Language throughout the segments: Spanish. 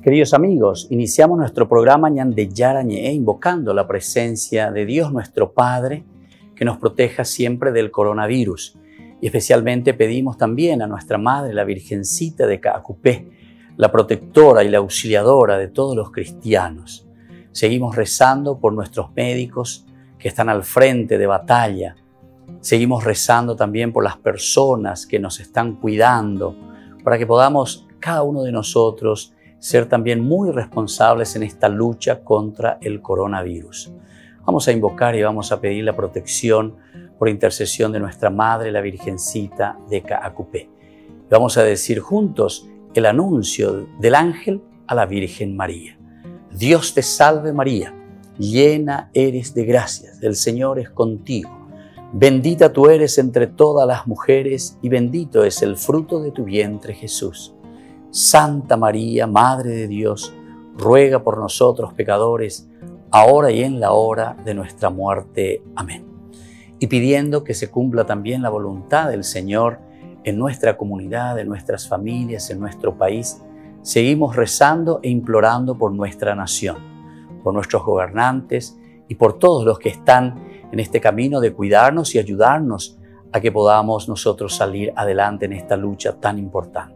Queridos amigos, iniciamos nuestro programa Ñande Yarañe invocando la presencia de Dios nuestro Padre que nos proteja siempre del coronavirus. Y especialmente pedimos también a nuestra Madre, la Virgencita de Caacupé, la protectora y la auxiliadora de todos los cristianos. Seguimos rezando por nuestros médicos que están al frente de batalla. Seguimos rezando también por las personas que nos están cuidando, para que podamos cada uno de nosotros ser también muy responsables en esta lucha contra el coronavirus. Vamos a invocar y vamos a pedir la protección por intercesión de nuestra Madre, la Virgencita de Caacupé. Vamos a decir juntos el anuncio del ángel a la Virgen María. Dios te salve María, llena eres de gracias, el Señor es contigo. Bendita tú eres entre todas las mujeres y bendito es el fruto de tu vientre Jesús. Santa María, Madre de Dios, ruega por nosotros pecadores, ahora y en la hora de nuestra muerte. Amén. Y pidiendo que se cumpla también la voluntad del Señor en nuestra comunidad, en nuestras familias, en nuestro país, seguimos rezando e implorando por nuestra nación, por nuestros gobernantes y por todos los que están en este camino de cuidarnos y ayudarnos a que podamos nosotros salir adelante en esta lucha tan importante.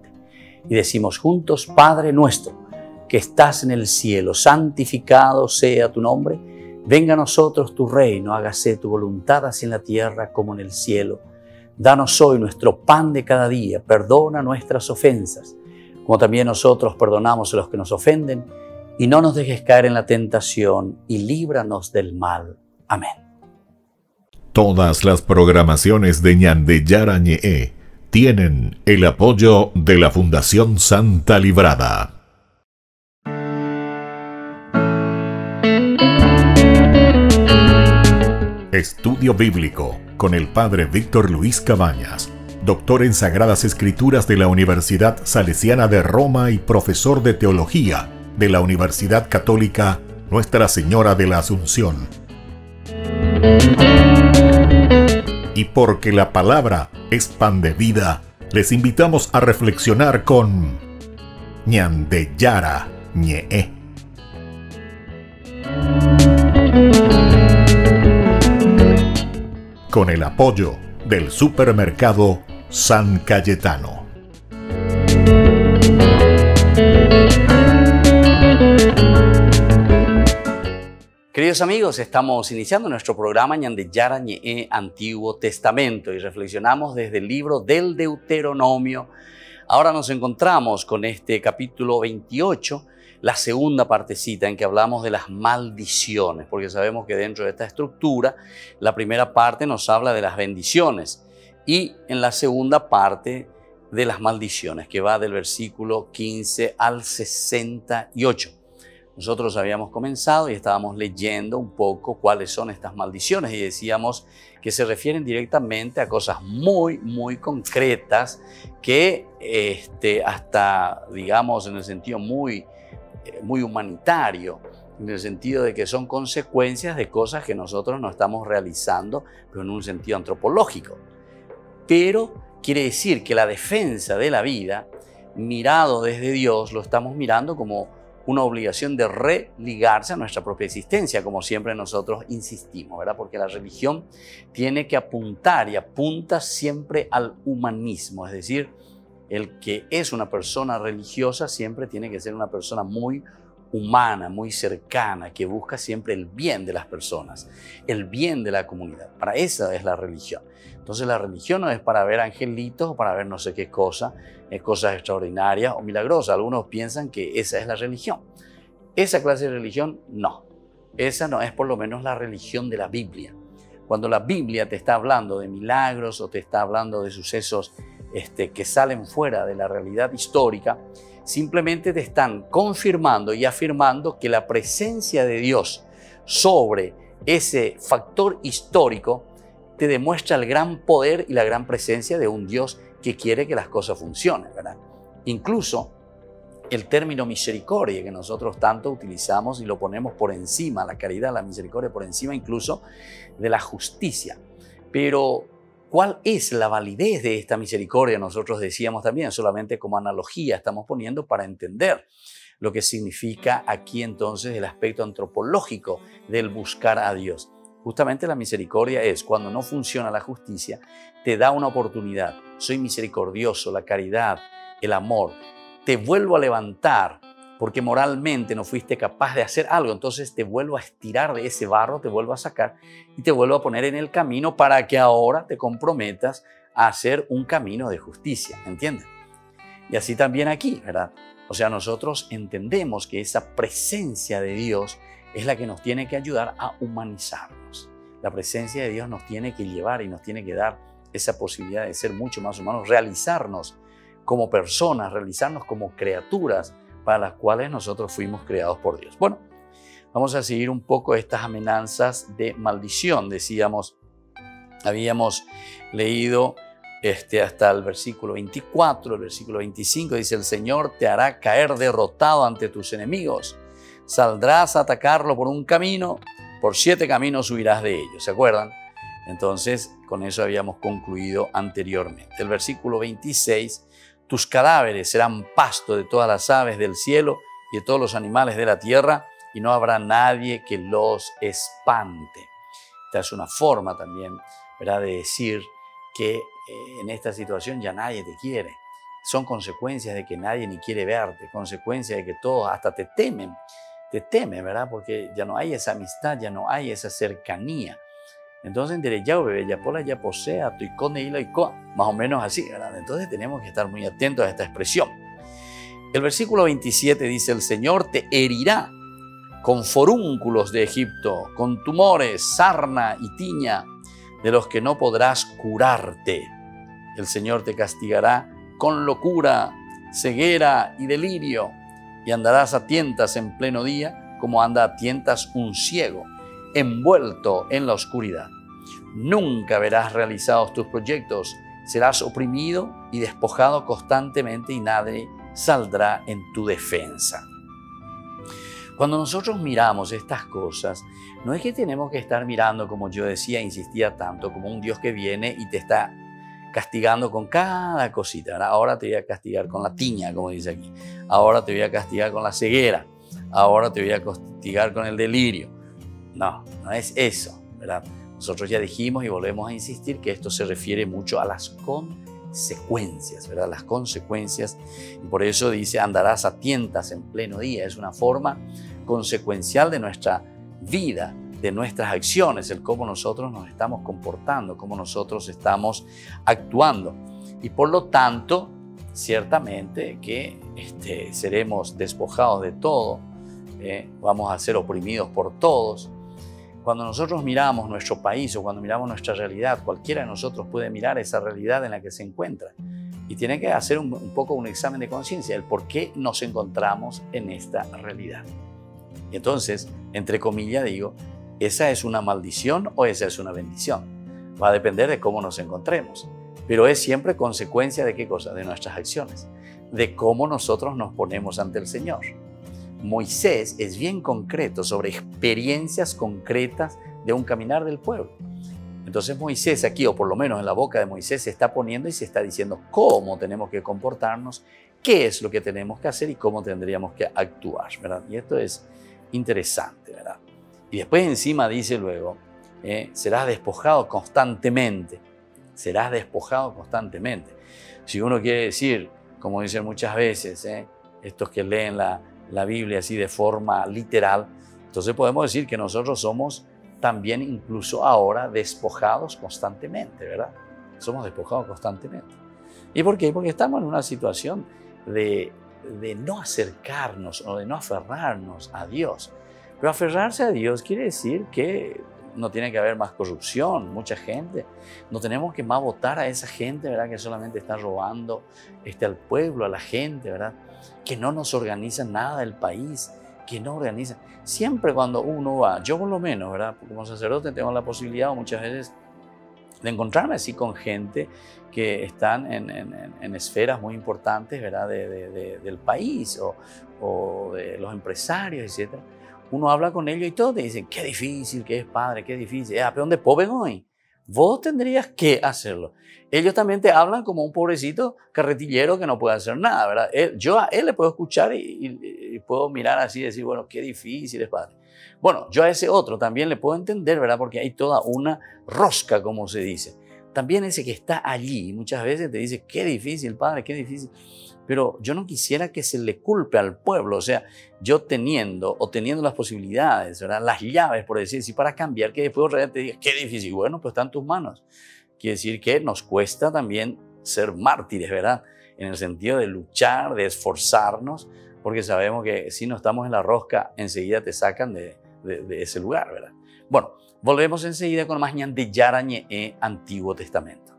Y decimos juntos, Padre nuestro, que estás en el cielo, santificado sea tu nombre, venga a nosotros tu reino, hágase tu voluntad así en la tierra como en el cielo. Danos hoy nuestro pan de cada día, perdona nuestras ofensas, como también nosotros perdonamos a los que nos ofenden, y no nos dejes caer en la tentación, y líbranos del mal. Amén. Todas las programaciones de Ñande Yarañe tienen el apoyo de la Fundación Santa Librada. Estudio Bíblico con el Padre Víctor Luis Cabañas, doctor en Sagradas Escrituras de la Universidad Salesiana de Roma y profesor de Teología de la Universidad Católica Nuestra Señora de la Asunción. Y porque la palabra es pan de vida, les invitamos a reflexionar con Ñande Yarañe. Con el apoyo del supermercado San Cayetano. Queridos amigos, estamos iniciando nuestro programa Ñande Yarañe Antiguo Testamento y reflexionamos desde el libro del Deuteronomio. Ahora nos encontramos con este capítulo 28, la segunda partecita en que hablamos de las maldiciones, porque sabemos que dentro de esta estructura, la primera parte nos habla de las bendiciones y en la segunda parte de las maldiciones, que va del versículo 15 al 68. Nosotros habíamos comenzado y estábamos leyendo un poco cuáles son estas maldiciones y decíamos que se refieren directamente a cosas muy concretas que hasta, digamos, en el sentido muy humanitario, en el sentido de que son consecuencias de cosas que nosotros no estamos realizando, pero en un sentido antropológico. Pero quiere decir que la defensa de la vida, mirado desde Dios, lo estamos mirando como una obligación de religarse a nuestra propia existencia, como siempre nosotros insistimos, ¿verdad? Porque la religión tiene que apuntar y apunta siempre al humanismo, es decir, el que es una persona religiosa siempre tiene que ser una persona muy humana, muy cercana, que busca siempre el bien de las personas, el bien de la comunidad. Para eso es la religión. Entonces la religión no es para ver angelitos o para ver no sé qué cosa, cosas extraordinarias o milagrosas. Algunos piensan que esa es la religión. Esa clase de religión, no. Esa no es por lo menos la religión de la Biblia. Cuando la Biblia te está hablando de milagros o te está hablando de sucesos que salen fuera de la realidad histórica, simplemente te están confirmando y afirmando que la presencia de Dios sobre ese factor histórico te demuestra el gran poder y la gran presencia de un Dios que quiere que las cosas funcionen, ¿verdad? Incluso el término misericordia que nosotros tanto utilizamos y lo ponemos por encima, la caridad, la misericordia por encima incluso de la justicia. Pero ¿Cuál es la validez de esta misericordia? Nosotros decíamos también, solamente como analogía estamos poniendo para entender lo que significa aquí entonces el aspecto antropológico del buscar a Dios. Justamente la misericordia es cuando no funciona la justicia, te da una oportunidad. Soy misericordioso, la caridad, el amor. Te vuelvo a levantar porque moralmente no fuiste capaz de hacer algo. Entonces te vuelvo a estirar de ese barro, te vuelvo a sacar y te vuelvo a poner en el camino para que ahora te comprometas a hacer un camino de justicia. ¿Entiendes? Y así también aquí, ¿verdad? O sea, nosotros entendemos que esa presencia de Dios es la que nos tiene que ayudar a humanizarnos. La presencia de Dios nos tiene que llevar y nos tiene que dar esa posibilidad de ser mucho más humanos, realizarnos como personas, realizarnos como criaturas para las cuales nosotros fuimos creados por Dios. Bueno, vamos a seguir un poco estas amenazas de maldición. Decíamos, habíamos leído hasta el versículo 24, el versículo 25 dice: el Señor te hará caer derrotado ante tus enemigos. Saldrás a atacarlo por un camino, por 7 caminos huirás de ellos. ¿Se acuerdan? Entonces, con eso habíamos concluido anteriormente. El versículo 26, tus cadáveres serán pasto de todas las aves del cielo y de todos los animales de la tierra, y no habrá nadie que los espante. Esta es una forma también, ¿verdad?, de decir que en esta situación ya nadie te quiere. Son consecuencias de que nadie ni quiere verte, consecuencias de que todos hasta te temen, ¿verdad? Porque ya no hay esa amistad, ya no hay esa cercanía. Entonces, ya posea, más o menos así, ¿verdad? Entonces tenemos que estar muy atentos a esta expresión. El versículo 27 dice: el Señor te herirá con forúnculos de Egipto, con tumores, sarna y tiña, de los que no podrás curarte. El Señor te castigará con locura, ceguera y delirio, y andarás a tientas en pleno día, como anda a tientas un ciego, envuelto en la oscuridad. Nunca verás realizados tus proyectos, serás oprimido y despojado constantemente, y nadie saldrá en tu defensa. Cuando nosotros miramos estas cosas, no es que tenemos que estar mirando, como yo decía, insistía tanto, como un Dios que viene y te está castigando con cada cosita, ¿verdad? Ahora te voy a castigar con la tiña, como dice aquí. Ahora te voy a castigar con la ceguera. Ahora te voy a castigar con el delirio. No, no es eso, ¿verdad? Nosotros ya dijimos y volvemos a insistir que esto se refiere mucho a las consecuencias, ¿verdad? Las consecuencias. Y por eso dice: andarás a tientas en pleno día. Es una forma consecuencial de nuestra vida, de nuestras acciones, el cómo nosotros nos estamos comportando, cómo nosotros estamos actuando. Y por lo tanto, ciertamente que seremos despojados de todo, vamos a ser oprimidos por todos. Cuando nosotros miramos nuestro país o cuando miramos nuestra realidad, cualquiera de nosotros puede mirar esa realidad en la que se encuentra y tiene que hacer un poco un examen de conciencia, el por qué nos encontramos en esta realidad. Y entonces, entre comillas digo, ¿esa es una maldición o esa es una bendición? Va a depender de cómo nos encontremos, pero es siempre consecuencia de qué cosa, de nuestras acciones, de cómo nosotros nos ponemos ante el Señor. Moisés es bien concreto sobre experiencias concretas de un caminar del pueblo. Entonces Moisés aquí, o por lo menos en la boca de Moisés, se está poniendo y se está diciendo cómo tenemos que comportarnos, qué es lo que tenemos que hacer y cómo tendríamos que actuar, ¿verdad? Y esto es interesante, ¿verdad? Y después encima dice luego, serás despojado constantemente. Serás despojado constantemente. Si uno quiere decir, como dicen muchas veces, estos que leen la Biblia así de forma literal, entonces podemos decir que nosotros somos también incluso ahora despojados constantemente, ¿verdad? Somos despojados constantemente. ¿Y por qué? Porque estamos en una situación de no acercarnos o de no aferrarnos a Dios. Pero aferrarse a Dios quiere decir que no tiene que haber más corrupción, mucha gente. No tenemos que más votar a esa gente, ¿verdad?, que solamente está robando al pueblo, a la gente, ¿verdad?, que no nos organiza nada del país, que no organiza. Siempre cuando uno va, yo por lo menos, ¿verdad?, como sacerdote tengo la posibilidad muchas veces de encontrarme así con gente que están en esferas muy importantes, ¿verdad?, del país o de los empresarios, etc. Uno habla con ellos y todos te dicen, qué difícil que es, padre, qué difícil. ¿Pero dónde poben hoy? vos tendrías que hacerlo. Ellos también te hablan como un pobrecito carretillero que no puede hacer nada, ¿verdad? Yo a él le puedo escuchar y puedo mirar así y decir, bueno, qué difícil es, padre. Bueno, yo a ese otro también le puedo entender, ¿verdad? Porque hay toda una rosca, como se dice. También ese que está allí muchas veces te dice, qué difícil, padre, qué difícil. Pero yo no quisiera que se le culpe al pueblo, o sea, yo teniendo las posibilidades, ¿verdad? Las llaves, por decir así, para cambiar, que después realmente te diga, qué difícil. Bueno, pues está en tus manos. Quiere decir que nos cuesta también ser mártires, ¿verdad? En el sentido de luchar, de esforzarnos, porque sabemos que si no estamos en la rosca, enseguida te sacan de ese lugar, ¿verdad? Bueno, volvemos enseguida con más Ñande Yara Ñe'e Antiguo Testamento.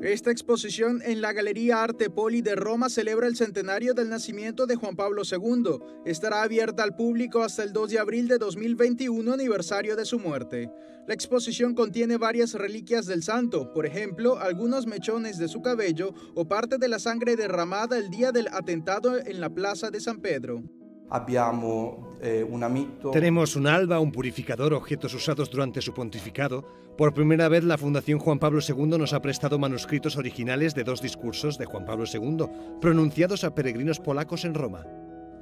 Esta exposición en la Galería Arte Poli de Roma celebra el centenario del nacimiento de Juan Pablo II. Estará abierta al público hasta el 2 de abril de 2021, aniversario de su muerte. La exposición contiene varias reliquias del santo, por ejemplo, algunos mechones de su cabello o parte de la sangre derramada el día del atentado en la Plaza de San Pedro. Tenemos un alba, un purificador, objetos usados durante su pontificado. Por primera vez, la Fundación Juan Pablo II nos ha prestado manuscritos originales de 2 discursos de Juan Pablo II, pronunciados a peregrinos polacos en Roma.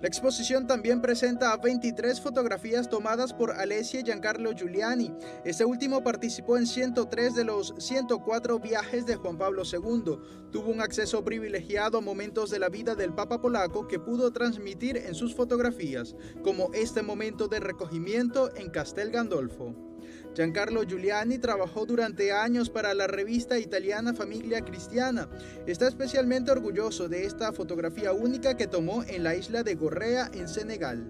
La exposición también presenta 23 fotografías tomadas por Alessia y Giancarlo Giuliani. Este último participó en 103 de los 104 viajes de Juan Pablo II. Tuvo un acceso privilegiado a momentos de la vida del Papa polaco que pudo transmitir en sus fotografías, como este momento de recogimiento en Castel Gandolfo. Giancarlo Giuliani trabajó durante años para la revista italiana Famiglia Cristiana. Está especialmente orgulloso de esta fotografía única que tomó en la isla de Gorrea, en Senegal.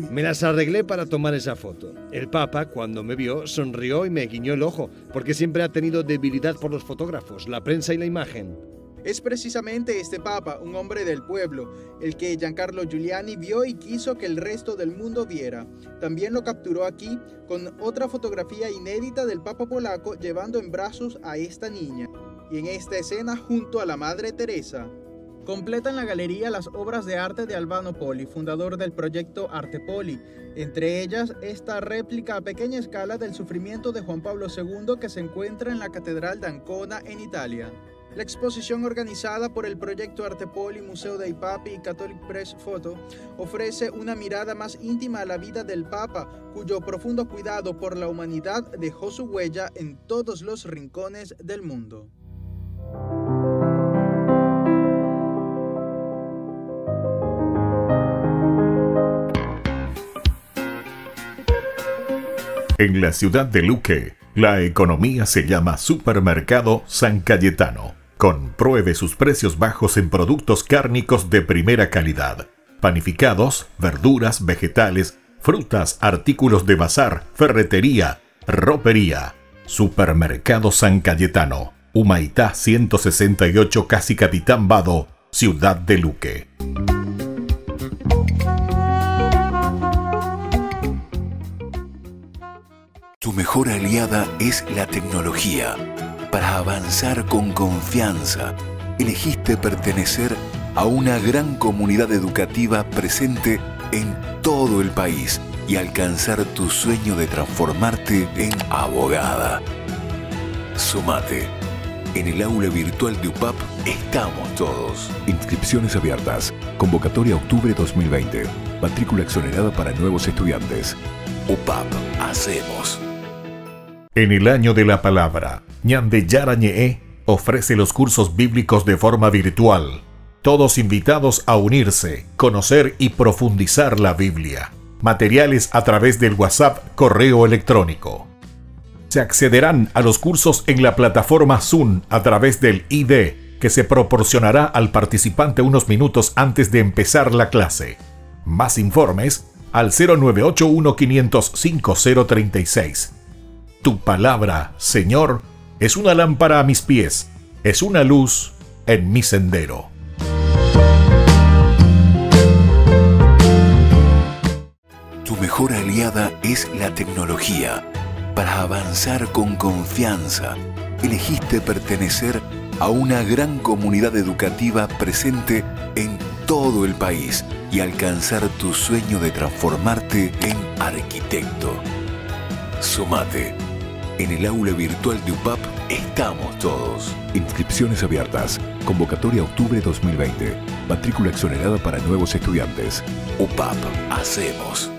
Me las arreglé para tomar esa foto. El Papa, cuando me vio, sonrió y me guiñó el ojo, porque siempre ha tenido debilidad por los fotógrafos, la prensa y la imagen. Es precisamente este Papa, un hombre del pueblo, el que Giancarlo Giuliani vio y quiso que el resto del mundo viera. También lo capturó aquí con otra fotografía inédita del Papa polaco llevando en brazos a esta niña, y en esta escena junto a la Madre Teresa. Completan la galería las obras de arte de Albano Poli, fundador del proyecto Arte Poli, entre ellas esta réplica a pequeña escala del sufrimiento de Juan Pablo II que se encuentra en la Catedral de Ancona, en Italia. La exposición organizada por el proyecto Arte Poli, Museo dei Papi y Catholic Press Photo ofrece una mirada más íntima a la vida del Papa, cuyo profundo cuidado por la humanidad dejó su huella en todos los rincones del mundo. En la ciudad de Luque, la economía se llama Supermercado San Cayetano. Compruebe sus precios bajos en productos cárnicos de primera calidad. Panificados, verduras, vegetales, frutas, artículos de bazar, ferretería, ropería. Supermercado San Cayetano. Humaitá 168, Casi Capitán Vado, Ciudad de Luque. Tu mejor aliada es la tecnología. Para avanzar con confianza, elegiste pertenecer a una gran comunidad educativa presente en todo el país y alcanzar tu sueño de transformarte en abogada. Sumate. En el aula virtual de UPAP estamos todos. Inscripciones abiertas. Convocatoria octubre 2020. Matrícula exonerada para nuevos estudiantes. UPAP. Hacemos. En el año de la palabra, Ñande Yara Ñe'e ofrece los cursos bíblicos de forma virtual. Todos invitados a unirse, conocer y profundizar la Biblia. Materiales a través del WhatsApp, correo electrónico. Se accederán a los cursos en la plataforma Zoom a través del ID, que se proporcionará al participante unos minutos antes de empezar la clase. Más informes al 0981-500-5036. Tu palabra, Señor, es una lámpara a mis pies, es una luz en mi sendero. Tu mejor aliada es la tecnología. Para avanzar con confianza, elegiste pertenecer a una gran comunidad educativa presente en todo el país y alcanzar tu sueño de transformarte en arquitecto. Sumate. En el aula virtual de UPAP estamos todos. Inscripciones abiertas. Convocatoria octubre 2020. Matrícula exonerada para nuevos estudiantes. UPAP. Hacemos.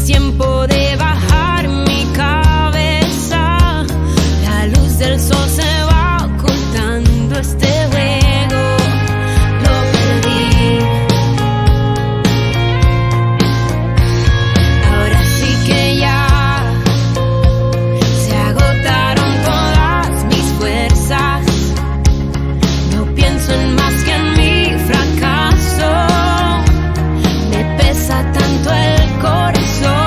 Tiempo de bajar mi cabeza. La luz del sol se va ocultando. Este juego lo perdí. Ahora sí que ya se agotaron todas mis fuerzas. No pienso en más que en mi fracaso. Me pesa tanto el corazón.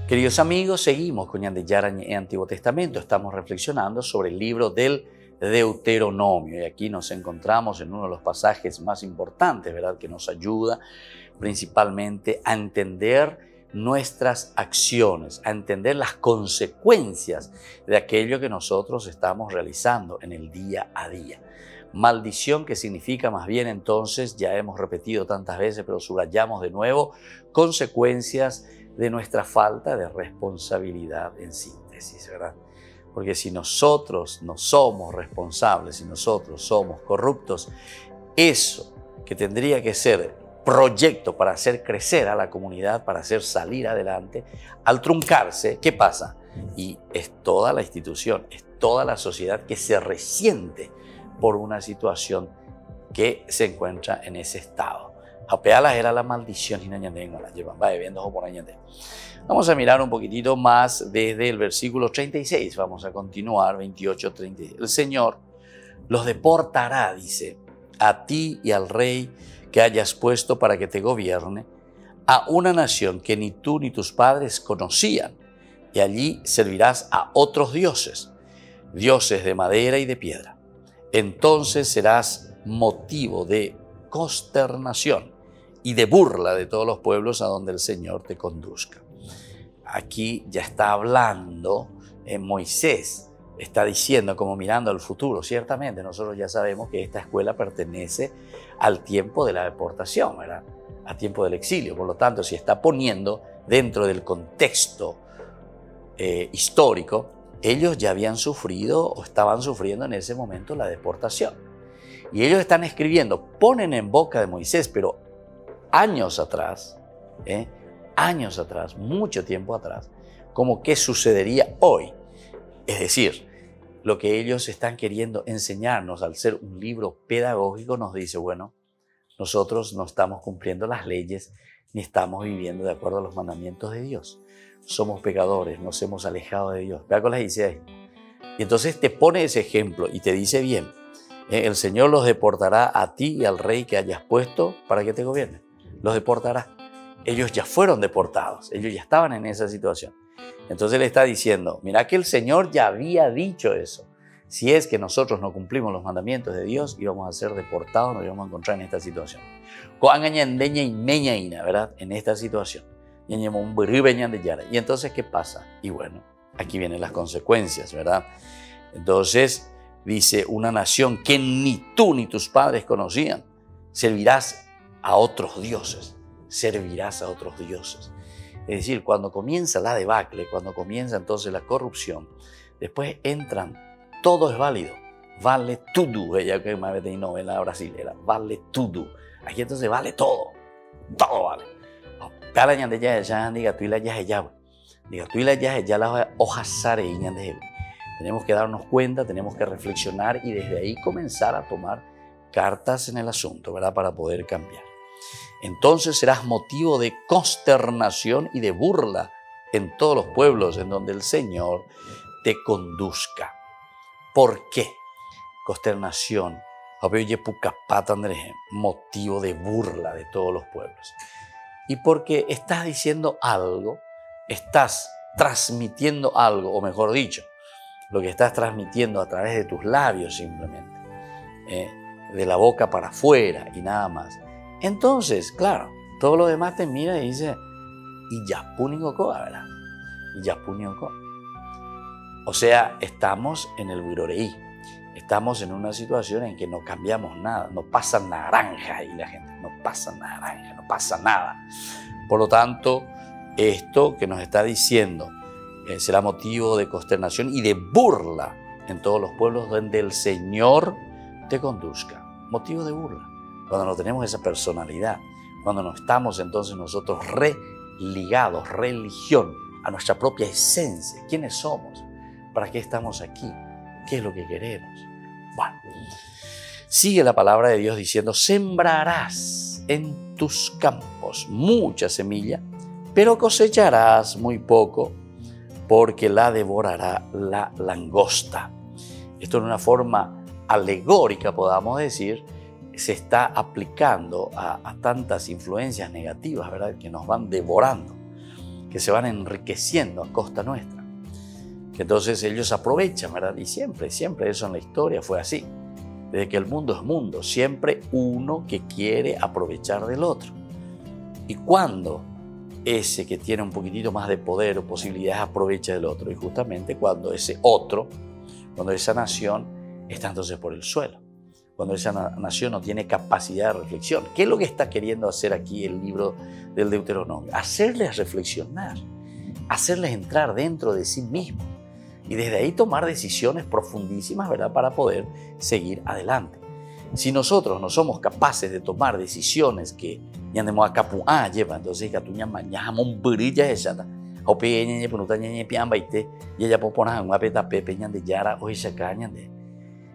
Queridos amigos, seguimos con Ñandeyara en Antiguo Testamento. Estamos reflexionando sobre el libro del Deuteronomio y aquí nos encontramos en uno de los pasajes más importantes, ¿verdad?, que nos ayuda principalmente a entender nuestras acciones, a entender las consecuencias de aquello que nosotros estamos realizando en el día a día. Maldición, que significa más bien entonces, ya hemos repetido tantas veces, pero subrayamos de nuevo, consecuencias de nuestra falta de responsabilidad en síntesis, ¿verdad? Porque si nosotros no somos responsables, si nosotros somos corruptos, eso que tendría que ser proyecto para hacer crecer a la comunidad, para hacer salir adelante, al truncarse, ¿qué pasa? Y es toda la institución, es toda la sociedad que se resiente por una situación que se encuentra en ese estado. Apealas era la maldición y no la llevan, va bebiendo por añade. Vamos a mirar un poquitito más desde el versículo 36, vamos a continuar, 28, 36. El Señor los deportará, dice, a ti y al rey que hayas puesto para que te gobierne, a una nación que ni tú ni tus padres conocían, y allí servirás a otros dioses, dioses de madera y de piedra. Entonces serás motivo de consternación y de burla de todos los pueblos a donde el Señor te conduzca. Aquí ya está hablando Moisés, está diciendo como mirando al futuro. Ciertamente nosotros ya sabemos que esta escuela pertenece al tiempo de la deportación, ¿verdad? Al tiempo del exilio. Por lo tanto, si está poniendo dentro del contexto histórico, ellos ya habían sufrido o estaban sufriendo en ese momento la deportación. Y ellos están escribiendo, ponen en boca de Moisés, pero años atrás, mucho tiempo atrás, como qué sucedería hoy. Es decir, lo que ellos están queriendo enseñarnos al ser un libro pedagógico nos dice, bueno, nosotros no estamos cumpliendo las leyes ni estamos viviendo de acuerdo a los mandamientos de Dios. Somos pecadores, nos hemos alejado de Dios. Vea con las dice ahí. Y entonces te pone ese ejemplo y te dice bien, el Señor los deportará a ti y al rey que hayas puesto para que te gobierne. Los deportará. Ellos ya fueron deportados, ellos ya estaban en esa situación. Entonces le está diciendo, mira que el Señor ya había dicho eso. Si es que nosotros no cumplimos los mandamientos de Dios, íbamos a ser deportados, nos íbamos a encontrar en esta situación. ¿Verdad? En esta situación. Y entonces, ¿qué pasa? Y bueno, aquí vienen las consecuencias, ¿verdad? Entonces, dice, una nación que ni tú ni tus padres conocían, servirás a otros dioses. Servirás a otros dioses. Es decir, cuando comienza la debacle, cuando comienza entonces la corrupción, después entran, todo es válido. Vale tudo. Ella que me ve novela brasilera, vale tudo. Aquí entonces vale todo. Todo vale. Cada año de ya diga tú y la ya diga tú y la ya las hojas sare de tenemos que darnos cuenta, tenemos que reflexionar y desde ahí comenzar a tomar cartas en el asunto, ¿verdad? Para poder cambiar. Entonces serás motivo de consternación y de burla en todos los pueblos en donde el Señor te conduzca. ¿Por qué? Consternación, motivo de burla de todos los pueblos. Y porque estás diciendo algo, estás transmitiendo algo, o mejor dicho, lo que estás transmitiendo a través de tus labios simplemente, de la boca para afuera y nada más. Entonces, claro, todo lo demás te mira y dice, y ya punikokoa, ¿verdad? Y ya punikokoa. O sea, estamos en el buroreí, estamos en una situación en que no cambiamos nada, no pasa naranja y la gente, no pasa naranja, no pasa nada. Por lo tanto, esto que nos está diciendo será motivo de consternación y de burla en todos los pueblos donde el Señor te conduzca. Motivo de burla. Cuando no tenemos esa personalidad, cuando no estamos entonces nosotros religados, religión, a nuestra propia esencia. ¿Quiénes somos? ¿Para qué estamos aquí? ¿Qué es lo que queremos? Bueno, sigue la palabra de Dios diciendo, sembrarás en tus campos mucha semilla, pero cosecharás muy poco, porque la devorará la langosta. Esto en una forma alegórica, podamos decir, se está aplicando a tantas influencias negativas, ¿verdad? Que nos van devorando, que se van enriqueciendo a costa nuestra. Que entonces ellos aprovechan, ¿verdad? Y siempre eso en la historia fue así. Desde que el mundo es mundo, siempre uno que quiere aprovechar del otro. Y cuando ese que tiene un poquitito más de poder o posibilidades aprovecha del otro, y justamente cuando ese otro, cuando esa nación está entonces por el suelo, cuando esa nación no tiene capacidad de reflexión. ¿Qué es lo que está queriendo hacer aquí el libro del Deuteronomio? Hacerles reflexionar, hacerles entrar dentro de sí mismos y desde ahí tomar decisiones profundísimas, ¿verdad? Para poder seguir adelante. Si nosotros no somos capaces de tomar decisiones que ñandemo akapu'a lleva, entonces katuña mañana mombirilla esa ope ñe punuta ñe piambaite y ella popona un apeta pepe ñande yara o isaka ñande.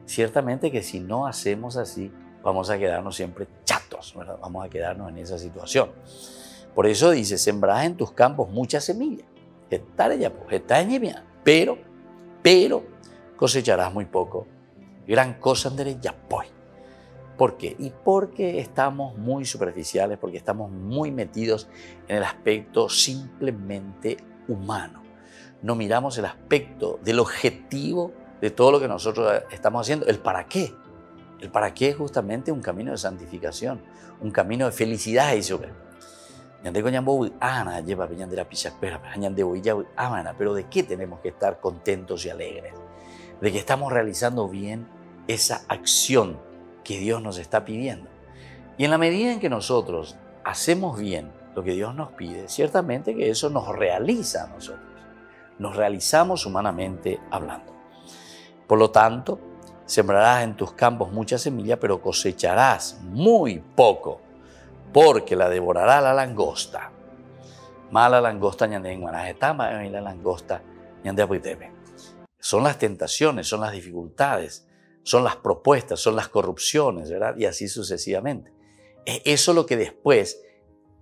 Ciertamente que si no hacemos así, vamos a quedarnos siempre chatos, ¿verdad? Vamos a quedarnos en esa situación. Por eso dice, sembrarás en tus campos muchas semillas, pero cosecharás muy poco. Gran cosa andere yapoy. ¿Por qué? Y porque estamos muy superficiales, porque estamos muy metidos en el aspecto simplemente humano. No miramos el aspecto del objetivo de todo lo que nosotros estamos haciendo, el para qué. El para qué es justamente un camino de santificación, un camino de felicidad. Pero ¿de qué tenemos que estar contentos y alegres? De que estamos realizando bien esa acción que Dios nos está pidiendo. Y en la medida en que nosotros hacemos bien lo que Dios nos pide, ciertamente que eso nos realiza a nosotros. Nos realizamos humanamente hablando. Por lo tanto, sembrarás en tus campos mucha semilla, pero cosecharás muy poco, porque la devorará la langosta. Mala langosta ñande en Guanajetama y la langosta ñande apuiteme. Son las tentaciones, son las dificultades, son las propuestas, son las corrupciones, ¿verdad? Y así sucesivamente. Eso es lo que después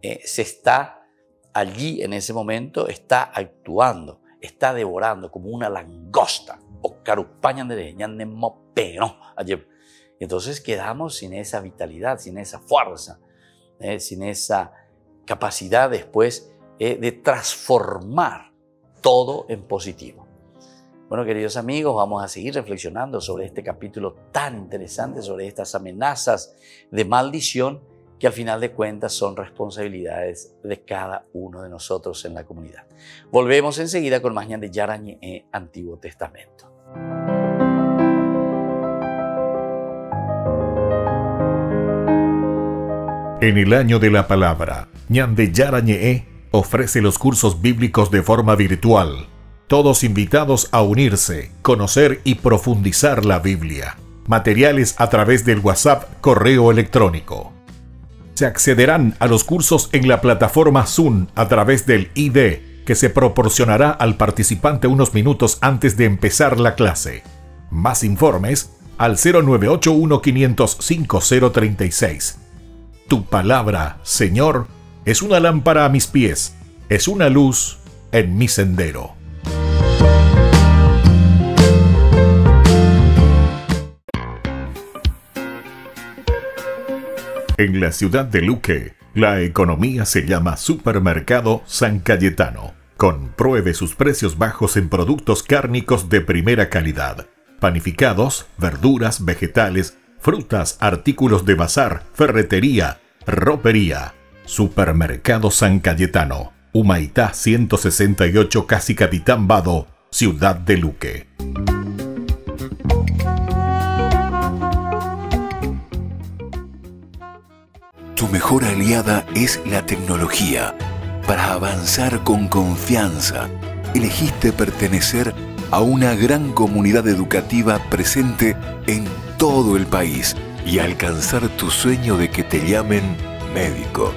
se está allí en ese momento, está actuando, está devorando como una langosta. O carupañan de ñande mopeno. Entonces quedamos sin esa vitalidad, sin esa fuerza, sin esa capacidad después de transformar todo en positivo. Bueno, queridos amigos, vamos a seguir reflexionando sobre este capítulo tan interesante, sobre estas amenazas de maldición que al final de cuentas son responsabilidades de cada uno de nosotros en la comunidad. Volvemos enseguida con más ñande Yara ñe Antiguo Testamento. En el año de la palabra, ñande Yara ñe ofrece los cursos bíblicos de forma virtual. Todos invitados a unirse, conocer y profundizar la Biblia. Materiales a través del WhatsApp, correo electrónico. Se accederán a los cursos en la plataforma Zoom a través del ID que se proporcionará al participante unos minutos antes de empezar la clase. Más informes al 0981-500-5036. Tu palabra, Señor, es una lámpara a mis pies, es una luz en mi sendero. En la ciudad de Luque, la economía se llama Supermercado San Cayetano. Compruebe sus precios bajos en productos cárnicos de primera calidad. Panificados, verduras, vegetales, frutas, artículos de bazar, ferretería, ropería. Supermercado San Cayetano, Humaitá 168, Casi Capitán Vado, ciudad de Luque. Tu mejor aliada es la tecnología. Para avanzar con confianza, elegiste pertenecer a una gran comunidad educativa presente en todo el país y alcanzar tu sueño de que te llamen médico.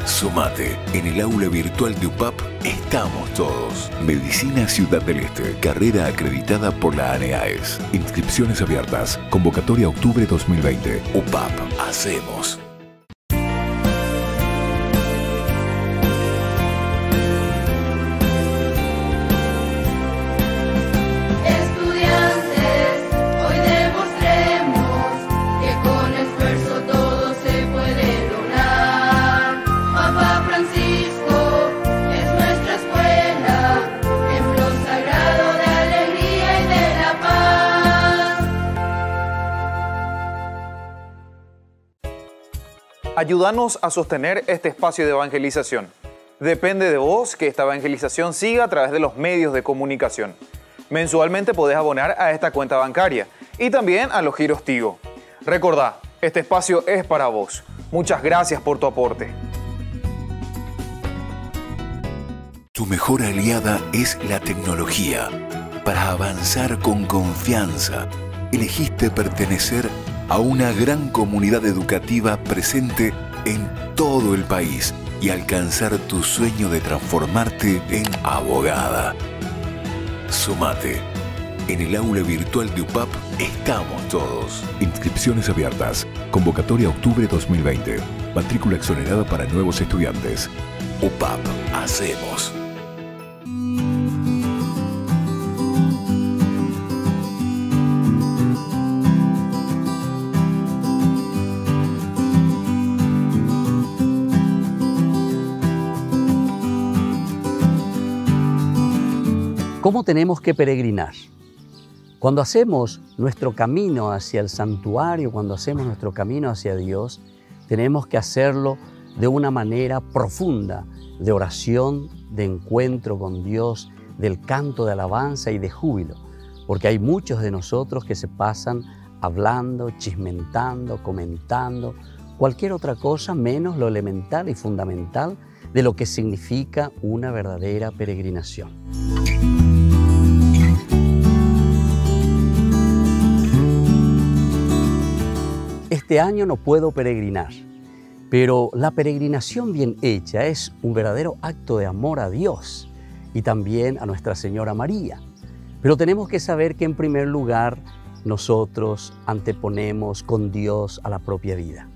Sumate, en el aula virtual de UPAP estamos todos. Medicina Ciudad del Este, carrera acreditada por la ANEAES. Inscripciones abiertas, convocatoria octubre 2020. UPAP, hacemos. Ayúdanos a sostener este espacio de evangelización. Depende de vos que esta evangelización siga a través de los medios de comunicación. Mensualmente podés abonar a esta cuenta bancaria y también a los giros Tigo. Recordá, este espacio es para vos. Muchas gracias por tu aporte. Tu mejor aliada es la tecnología. Para avanzar con confianza, elegiste pertenecer a una gran comunidad educativa presente en todo el país y alcanzar tu sueño de transformarte en abogada. Sumate. En el aula virtual de UPAP estamos todos. Inscripciones abiertas. Convocatoria octubre 2020. Matrícula exonerada para nuevos estudiantes. UPAP. Hacemos. ¿Cómo tenemos que peregrinar? Cuando hacemos nuestro camino hacia el santuario, cuando hacemos nuestro camino hacia Dios, tenemos que hacerlo de una manera profunda, de oración, de encuentro con Dios, del canto de alabanza y de júbilo, porque hay muchos de nosotros que se pasan hablando, chismentando, comentando, cualquier otra cosa menos lo elemental y fundamental de lo que significa una verdadera peregrinación. Este año no puedo peregrinar, pero la peregrinación bien hecha es un verdadero acto de amor a Dios y también a Nuestra Señora María. Pero tenemos que saber que en primer lugar nosotros anteponemos con Dios a la propia vida.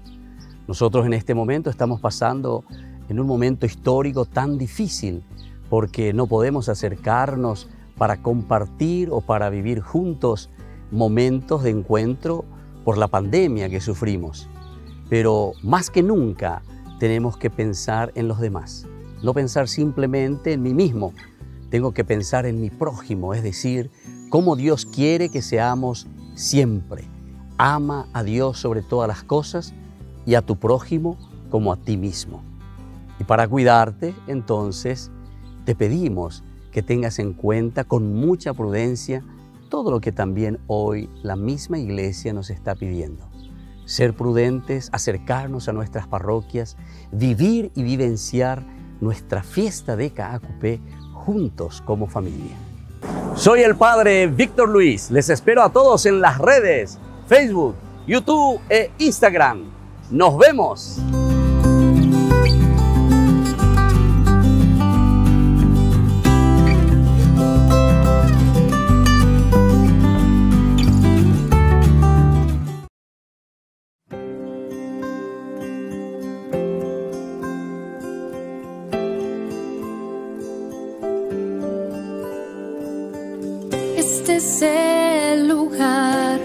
Nosotros en este momento estamos pasando en un momento histórico tan difícil porque no podemos acercarnos para compartir o para vivir juntos momentos de encuentro por la pandemia que sufrimos. Pero más que nunca tenemos que pensar en los demás, no pensar simplemente en mí mismo, tengo que pensar en mi prójimo, es decir, cómo Dios quiere que seamos siempre. Ama a Dios sobre todas las cosas y a tu prójimo como a ti mismo. Y para cuidarte, entonces, te pedimos que tengas en cuenta con mucha prudencia todo lo que también hoy la misma Iglesia nos está pidiendo. Ser prudentes, acercarnos a nuestras parroquias, vivir y vivenciar nuestra fiesta de Caacupé juntos como familia. Soy el Padre Víctor Luis. Les espero a todos en las redes, Facebook, YouTube e Instagram. ¡Nos vemos! Este es el lugar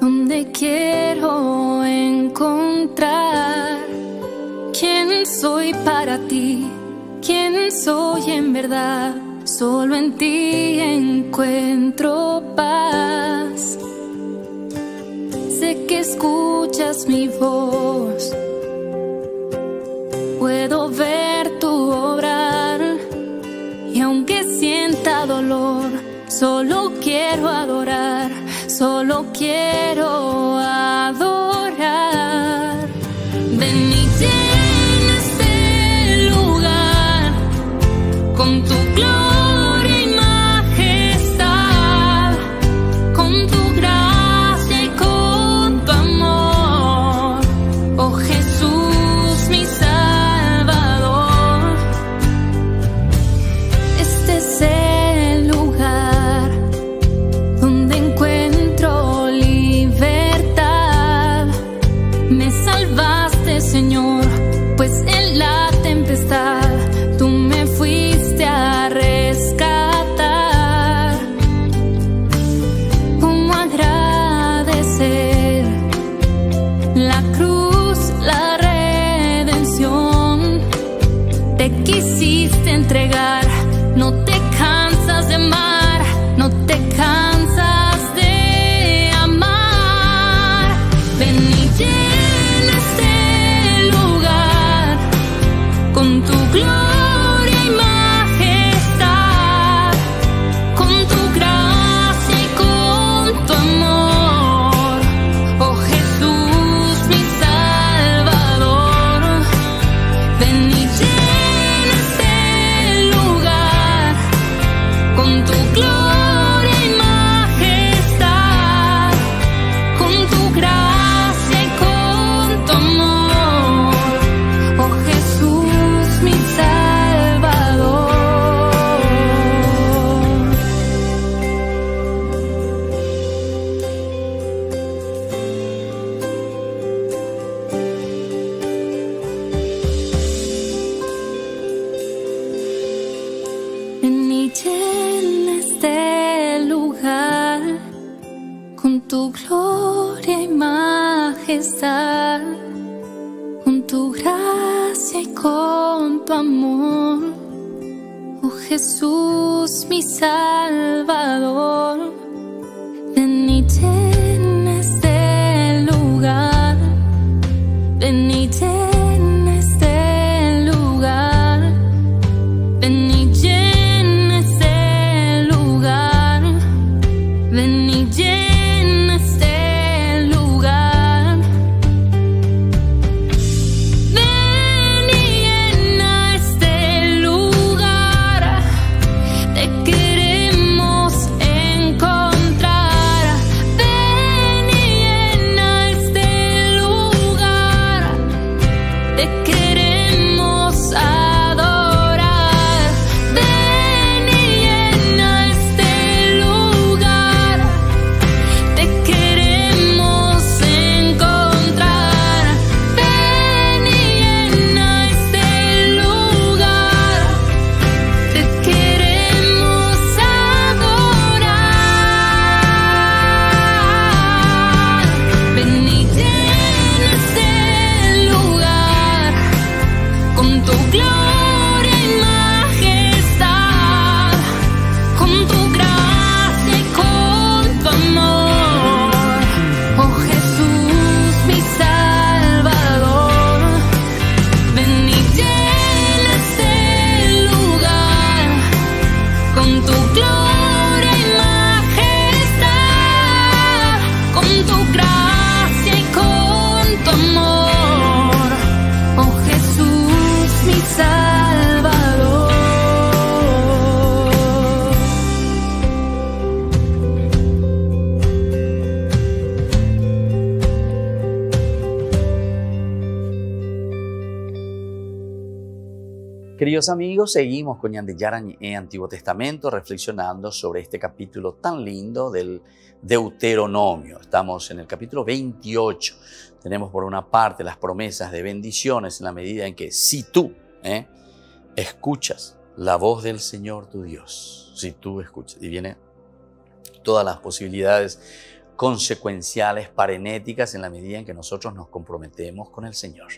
donde quiero encontrar quién soy para ti, quién soy en verdad. Solo en ti encuentro paz. Sé que escuchas mi voz, puedo ver tu obrar, y aunque sienta dolor, solo quiero adorar, solo quiero adorar. Ven y llena este lugar con tu gloria y majestad, con tu gracia y con tu amor, oh Jesús mi Salvador. Este es el lugar donde encuentro libertad. Me salvaste, Señor, pues en la tempestad tú me fuiste a rescatar. ¿Cómo agradecer la cruz, la redención? Te quisiste entregar, no te cansas de amar, no te cansas de amar. Ven y llena este lugar con tu gloria y majestad, con tu gracia y con tu amor, oh Jesús mi Salvador. Ven y llena este lugar con tu gloria y majestad, con tu gracia y con tu amor. tu gloria y majestad, con tu gracia y con tu amor, oh Jesús mi Salvador, ven y llena este lugar, ven y llena este lugar, ven y llena este lugar, ven y llena este lugar, ven y llena este lugar, te queremos encontrar, ven y llena este lugar, te queremos adorar, ven y llena este lugar, te queremos encontrar, ven y llena este lugar, te queremos adorar, ven y llena este lugar, con tu gloria y majestad, con tu gracia y con tu amor, oh Jesús mi Salvador, ven y llena este lugar, con tu gloria y majestad, con tu gracia y con tu amor, oh Jesús mi Salvador. Queridos amigos, seguimos con Ñande Yarañe Antiguo Testamento, reflexionando sobre este capítulo tan lindo del Deuteronomio. Estamos en el capítulo 28. Tenemos por una parte las promesas de bendiciones en la medida en que si tú escuchas la voz del Señor tu Dios, si tú escuchas, y viene todas las posibilidades consecuenciales, parenéticas, en la medida en que nosotros nos comprometemos con el Señor,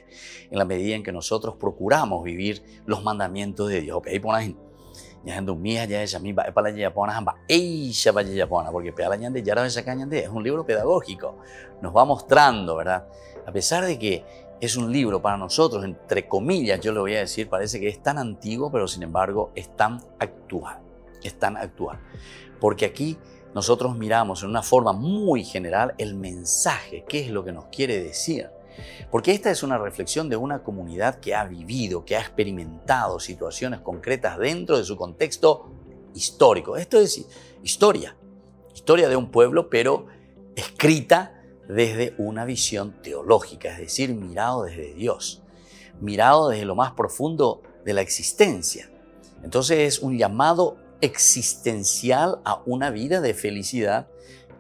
en la medida en que nosotros procuramos vivir los mandamientos de Dios. Porque es un libro pedagógico, nos va mostrando, ¿verdad? A pesar de que es un libro para nosotros, entre comillas, yo le voy a decir, parece que es tan antiguo, pero sin embargo es tan actual, porque aquí nosotros miramos en una forma muy general el mensaje, qué es lo que nos quiere decir. Porque esta es una reflexión de una comunidad que ha vivido, que ha experimentado situaciones concretas dentro de su contexto histórico. Esto es historia de un pueblo, pero escrita desde una visión teológica, es decir, mirado desde Dios, mirado desde lo más profundo de la existencia. Entonces es un llamado existencial a una vida de felicidad,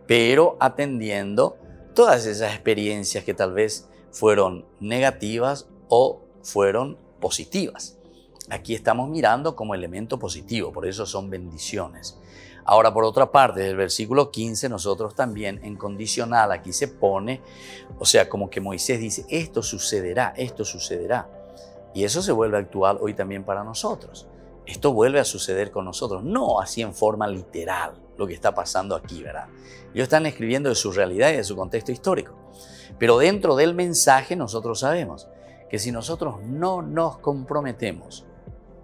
pero atendiendo todas esas experiencias que tal vez fueron negativas o fueron positivas. Aquí estamos mirando como elemento positivo, por eso son bendiciones. Ahora, por otra parte, del versículo 15, nosotros también en condicional aquí se pone, o sea, como que Moisés dice, esto sucederá. Y eso se vuelve actual hoy también para nosotros. Esto vuelve a suceder con nosotros, no así en forma literal, lo que está pasando aquí, ¿verdad? Ellos están escribiendo de su realidad y de su contexto histórico. Pero dentro del mensaje nosotros sabemos que si nosotros no nos comprometemos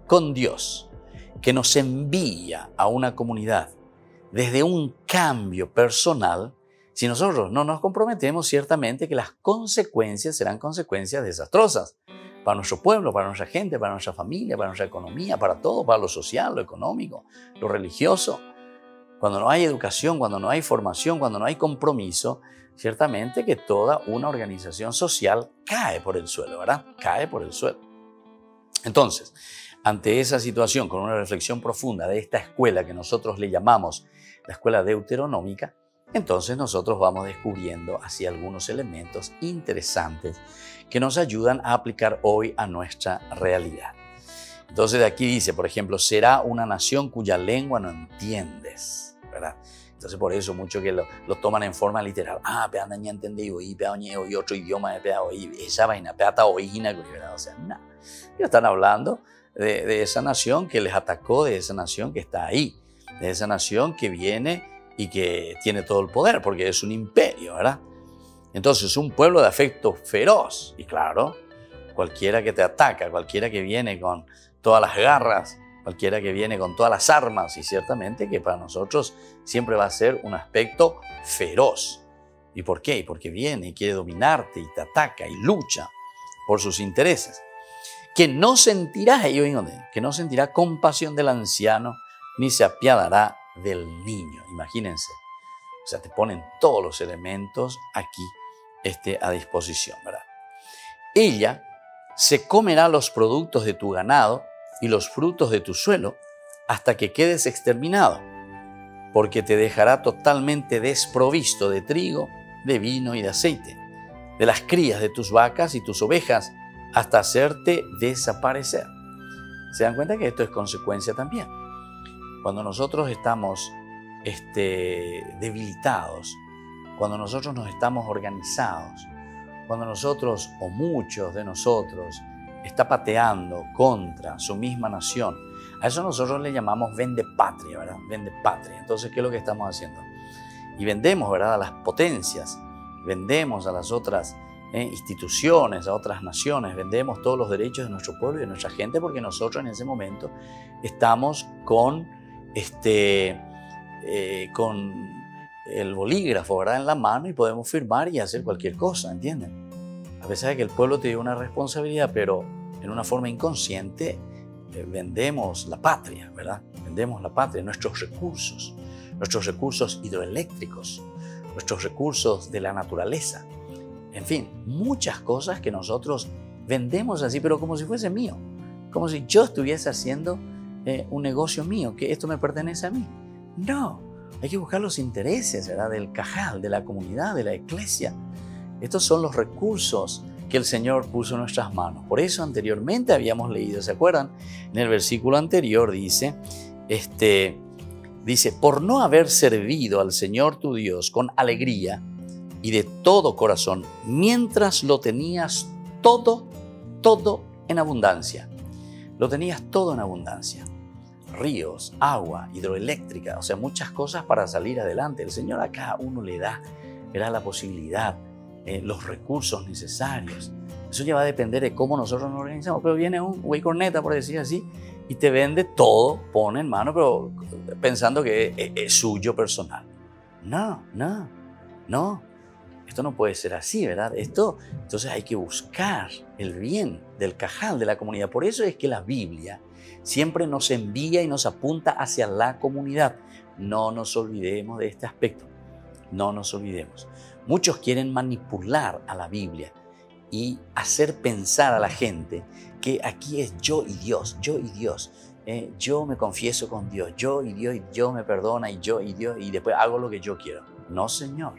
con Dios, que nos envía a una comunidad desde un cambio personal, si nosotros no nos comprometemos, ciertamente que las consecuencias serán consecuencias desastrosas. Para nuestro pueblo, para nuestra gente, para nuestra familia, para nuestra economía, para todo, para lo social, lo económico, lo religioso. Cuando no hay educación, cuando no hay formación, cuando no hay compromiso, ciertamente que toda una organización social cae por el suelo, ¿verdad? Cae por el suelo. Entonces, ante esa situación, con una reflexión profunda de esta escuela que nosotros le llamamos la escuela deuteronómica, entonces nosotros vamos descubriendo así algunos elementos interesantes que nos ayudan a aplicar hoy a nuestra realidad. Entonces de aquí dice, por ejemplo, será una nación cuya lengua no entiendes, ¿verdad? Entonces por eso muchos que lo toman en forma literal. Pero andan ya entendido y otro idioma, y esa vaina, ta oína, o sea, no. Ellos están hablando de esa nación que les atacó, de esa nación que está ahí, de esa nación que viene y que tiene todo el poder, porque es un imperio, ¿verdad? Entonces, un pueblo de afecto feroz. Y claro, cualquiera que te ataca, cualquiera que viene con todas las garras, cualquiera que viene con todas las armas, y ciertamente que para nosotros siempre va a ser un aspecto feroz. ¿Y por qué? Porque viene y quiere dominarte y te ataca y lucha por sus intereses. Que no sentirá, que no sentirá compasión del anciano, ni se apiadará del niño. Imagínense. O sea, te ponen todos los elementos aquí a disposición, ¿verdad? Ella se comerá los productos de tu ganado y los frutos de tu suelo hasta que quedes exterminado, porque te dejará totalmente desprovisto de trigo, de vino y de aceite, de las crías de tus vacas y tus ovejas, hasta hacerte desaparecer. ¿Se dan cuenta que esto es consecuencia también? Cuando nosotros estamos debilitados, cuando nosotros no estamos organizados, cuando nosotros o muchos de nosotros está pateando contra su misma nación, a eso nosotros le llamamos vende patria, ¿verdad? Vende patria. Entonces, ¿qué es lo que estamos haciendo? Y vendemos, ¿verdad?, a las potencias, vendemos a las otras instituciones, a otras naciones, vendemos todos los derechos de nuestro pueblo y de nuestra gente, porque nosotros en ese momento estamos con el bolígrafo, ¿verdad?, en la mano, y podemos firmar y hacer cualquier cosa, ¿entienden? A pesar de que el pueblo tiene una responsabilidad, pero en una forma inconsciente vendemos la patria, ¿verdad? Vendemos la patria, nuestros recursos hidroeléctricos, nuestros recursos de la naturaleza. En fin, muchas cosas que nosotros vendemos así, pero como si fuese mío, como si yo estuviese haciendo un negocio mío, que esto me pertenece a mí. No, hay que buscar los intereses, ¿verdad?, del cajal, de la comunidad, de la iglesia. Estos son los recursos que el Señor puso en nuestras manos. Por eso anteriormente habíamos leído, ¿se acuerdan? En el versículo anterior dice, por no haber servido al Señor tu Dios con alegría y de todo corazón, mientras lo tenías todo en abundancia. Lo tenías todo en abundancia. Ríos, agua, hidroeléctrica, o sea, muchas cosas para salir adelante. El Señor a cada uno le da la posibilidad, los recursos necesarios. Eso ya va a depender de cómo nosotros nos organizamos. Pero viene un güey corneta, por decir así, y te vende todo, pone en mano, pero pensando que es suyo personal. No. Esto no puede ser así, ¿verdad? Entonces hay que buscar el bien del cajal de la comunidad. Por eso es que la Biblia siempre nos envía y nos apunta hacia la comunidad. No nos olvidemos de este aspecto. No nos olvidemos. Muchos quieren manipular a la Biblia y hacer pensar a la gente que aquí es yo y Dios, yo y Dios. Yo me confieso con Dios, yo y Dios, y Dios me perdona, y yo y Dios, y después hago lo que yo quiero. No, Señor.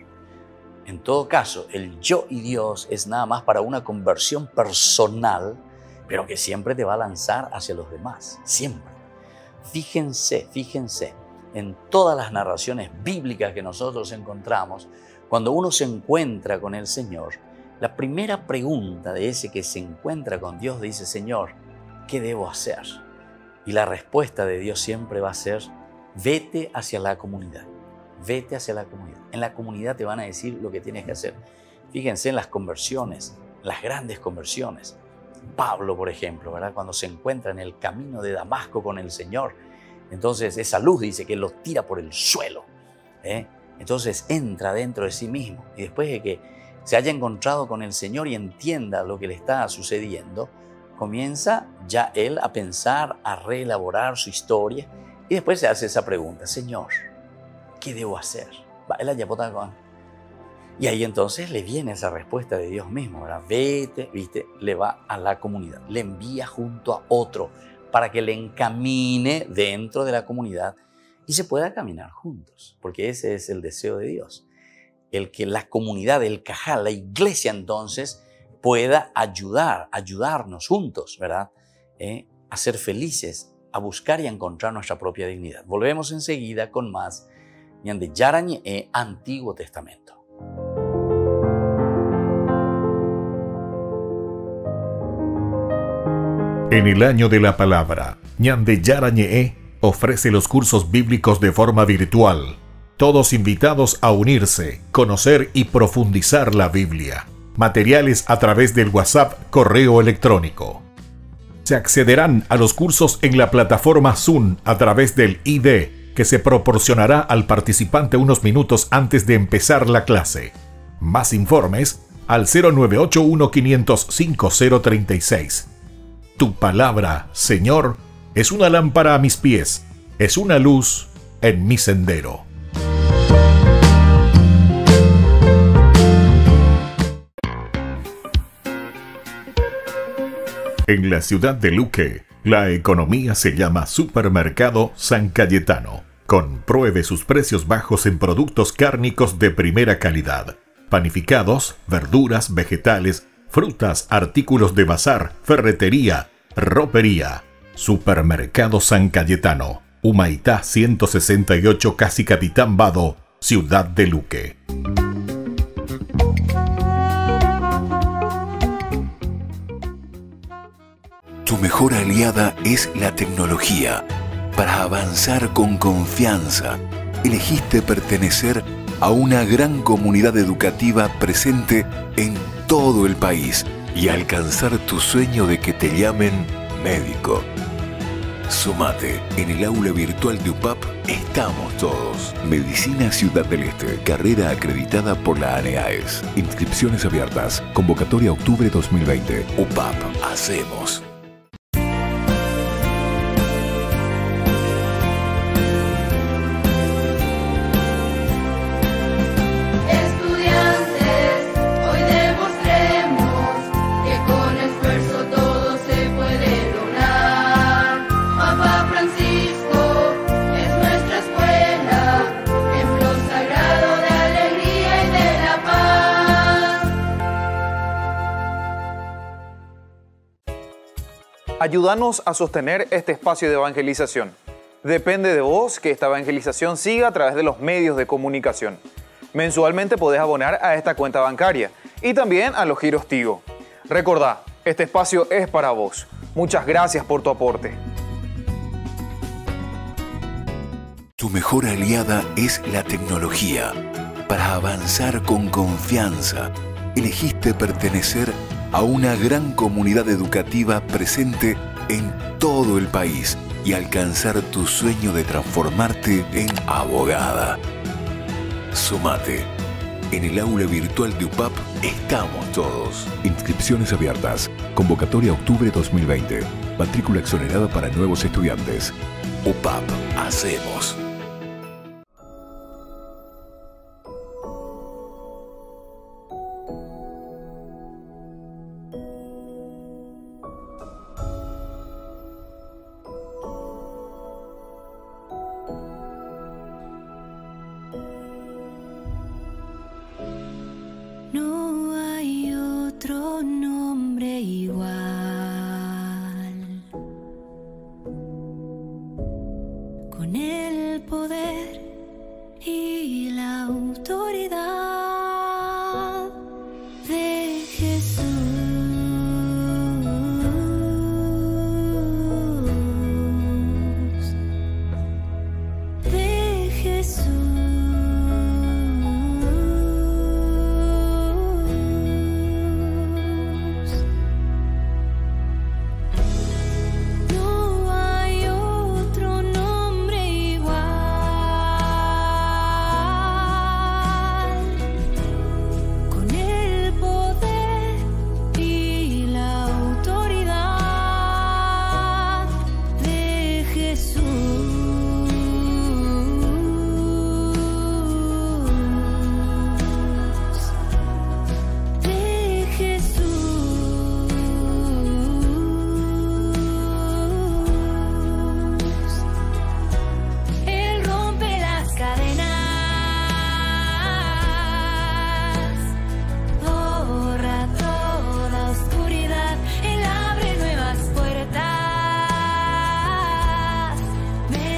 En todo caso, el yo y Dios es nada más para una conversión personal, pero que siempre te va a lanzar hacia los demás, siempre. Fíjense, en todas las narraciones bíblicas que nosotros encontramos, cuando uno se encuentra con el Señor, la primera pregunta de ese que se encuentra con Dios dice, Señor, ¿qué debo hacer? Y la respuesta de Dios siempre va a ser, vete hacia la comunidad. Vete hacia la comunidad. En la comunidad te van a decir lo que tienes que hacer. Fíjense en las conversiones, las grandes conversiones. Pablo, por ejemplo, ¿verdad?, cuando se encuentra en el camino de Damasco con el Señor, entonces esa luz dice que lo tira por el suelo. Entonces entra dentro de sí mismo, y después de que se haya encontrado con el Señor y entienda lo que le está sucediendo, comienza ya él a pensar, a reelaborar su historia, y después se hace esa pregunta, Señor, ¿qué debo hacer? Y ahí entonces le viene esa respuesta de Dios mismo, ¿verdad? Vete, ¿viste? Le va a la comunidad, le envía junto a otro para que le encamine dentro de la comunidad y se pueda caminar juntos, porque ese es el deseo de Dios. El que la comunidad, el cajal, la iglesia entonces pueda ayudarnos juntos, ¿verdad? A ser felices, a buscar y a encontrar nuestra propia dignidad. Volvemos enseguida con más ñande yarañe Antiguo Testamento. En el año de la palabra, ñande yarañe ofrece los cursos bíblicos de forma virtual. Todos invitados a unirse, conocer y profundizar la Biblia. Materiales a través del WhatsApp, correo electrónico. Se accederán a los cursos en la plataforma Zoom a través del ID, que se proporcionará al participante unos minutos antes de empezar la clase. Más informes al 0981-500-5036. Tu palabra, Señor, es una lámpara a mis pies, es una luz en mi sendero. En la ciudad de Luque, la economía se llama Supermercado San Cayetano. Compruebe sus precios bajos en productos cárnicos de primera calidad. Panificados, verduras, vegetales, frutas, artículos de bazar, ferretería, ropería. Supermercado San Cayetano, Humaitá 168, Casi Capitán Vado, ciudad de Luque. Tu mejor aliada es la tecnología. Para avanzar con confianza, elegiste pertenecer a una gran comunidad educativa presente en todo el país y alcanzar tu sueño de que te llamen médico. Sumate. En el aula virtual de UPAP estamos todos. Medicina Ciudad del Este. Carrera acreditada por la ANEAES. Inscripciones abiertas. Convocatoria octubre 2020. UPAP. Hacemos. Ayúdanos a sostener este espacio de evangelización. Depende de vos que esta evangelización siga a través de los medios de comunicación. Mensualmente podés abonar a esta cuenta bancaria y también a los giros Tigo. Recordá, este espacio es para vos. Muchas gracias por tu aporte. Tu mejor aliada es la tecnología. Para avanzar con confianza, elegiste pertenecer a una gran comunidad educativa presente en todo el país y alcanzar tu sueño de transformarte en abogada. Sumate. En el aula virtual de UPAP estamos todos. Inscripciones abiertas. Convocatoria octubre 2020. Matrícula exonerada para nuevos estudiantes. UPAP. Hacemos. No hay otro nombre igual. Con el poder y la autoridad de Jesús. De Jesús. Me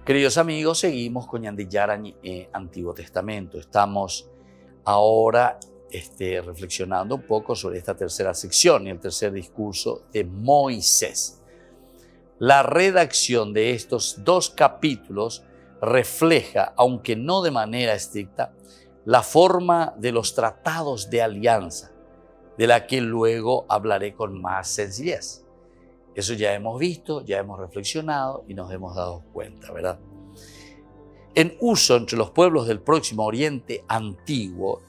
Queridos amigos, seguimos con Ñandiyara Antiguo Testamento. Estamos ahora reflexionando un poco sobre esta tercera sección y el tercer discurso de Moisés. La redacción de estos dos capítulos refleja, aunque no de manera estricta, la forma de los tratados de alianza, de la que luego hablaré con más sencillez. Eso ya hemos visto, ya hemos reflexionado y nos hemos dado cuenta, ¿verdad? En uso entre los pueblos del Próximo Oriente antiguo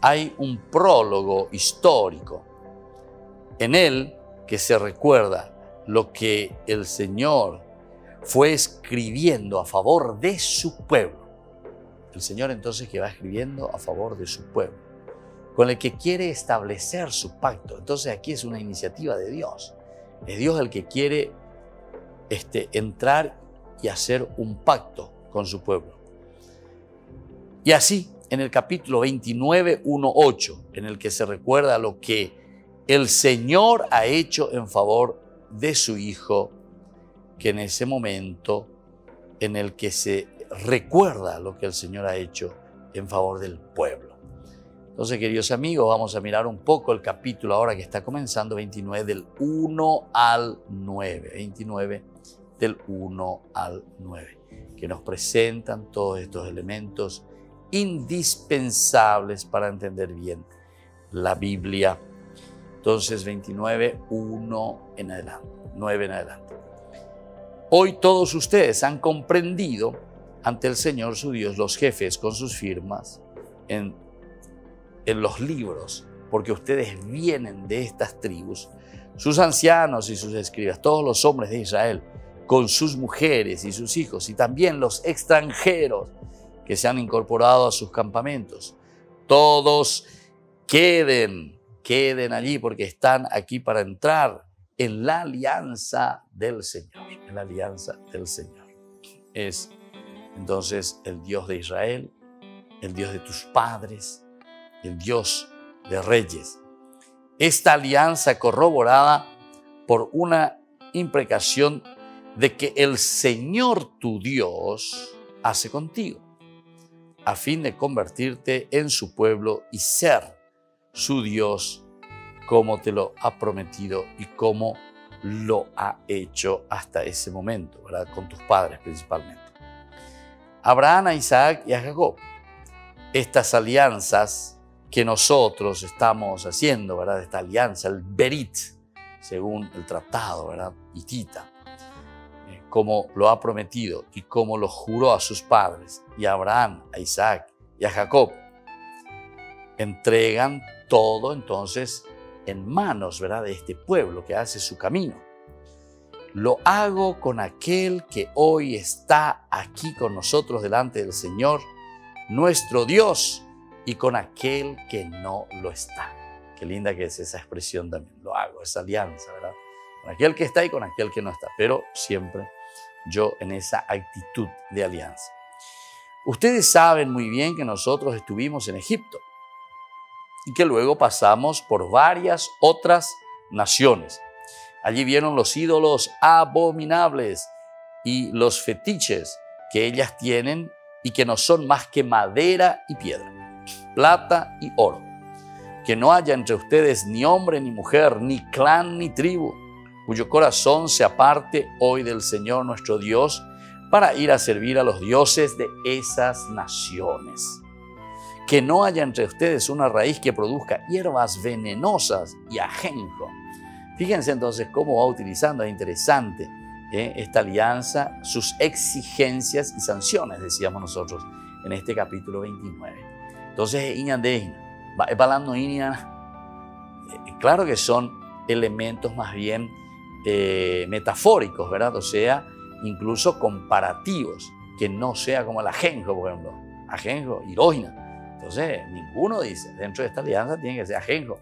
hay un prólogo histórico. En él que se recuerda lo que el Señor fue escribiendo a favor de su pueblo. El Señor entonces que va escribiendo a favor de su pueblo, con el que quiere establecer su pacto. Entonces aquí es una iniciativa de Dios. Es Dios el que quiere entrar y hacer un pacto con su pueblo. Y así, en el capítulo 29, 1:8, en el que se recuerda lo que el Señor ha hecho en favor de su Hijo, que en ese momento en el que se recuerda lo que el Señor ha hecho en favor del pueblo. Entonces, queridos amigos, vamos a mirar un poco el capítulo ahora que está comenzando, 29 del 1 al 9. 29 del 1 al 9, que nos presentan todos estos elementos indispensables para entender bien la Biblia. Entonces, 29, 1 en adelante, 9 en adelante. Hoy todos ustedes han comprendido ante el Señor su Dios, los jefes con sus firmas en los libros, porque ustedes vienen de estas tribus, sus ancianos y sus escribas, todos los hombres de Israel, con sus mujeres y sus hijos, y también los extranjeros que se han incorporado a sus campamentos. Todos queden allí, porque están aquí para entrar en la alianza del Señor. En la alianza del Señor. Es entonces el Dios de Israel, el Dios de tus padres, el Dios de reyes. Esta alianza corroborada por una imprecación de que el Señor tu Dios hace contigo, a fin de convertirte en su pueblo y ser su Dios, como te lo ha prometido y como lo ha hecho hasta ese momento, ¿verdad? Con tus padres principalmente. Abraham, a Isaac y a Jacob. Estas alianzas que nosotros estamos haciendo, ¿verdad? Esta alianza, el Berit, según el tratado, ¿verdad? Hitita, como lo ha prometido y como lo juró a sus padres, y a Abraham, a Isaac y a Jacob, entregan todo entonces en manos, ¿verdad? De este pueblo que hace su camino. Lo hago con aquel que hoy está aquí con nosotros delante del Señor, nuestro Dios, y con aquel que no lo está. Qué linda que es esa expresión también. Lo hago, esa alianza, ¿verdad? Con aquel que está y con aquel que no está. Pero siempre yo en esa actitud de alianza. Ustedes saben muy bien que nosotros estuvimos en Egipto y que luego pasamos por varias otras naciones. Allí vieron los ídolos abominables y los fetiches que ellas tienen y que no son más que madera y piedra, plata y oro. Que no haya entre ustedes ni hombre ni mujer, ni clan ni tribu, cuyo corazón se aparte hoy del Señor nuestro Dios para ir a servir a los dioses de esas naciones. Que no haya entre ustedes una raíz que produzca hierbas venenosas y ajenjo. Fíjense entonces cómo va utilizando, es interesante, esta alianza, sus exigencias y sanciones, decíamos nosotros, en este capítulo 29. Entonces, claro que son elementos más bien metafóricos, ¿verdad? O sea, incluso comparativos, que no sea como el ajenjo, por ejemplo. Ajenjo, irógina. Entonces, ninguno dice, dentro de esta alianza tiene que ser ajenjo.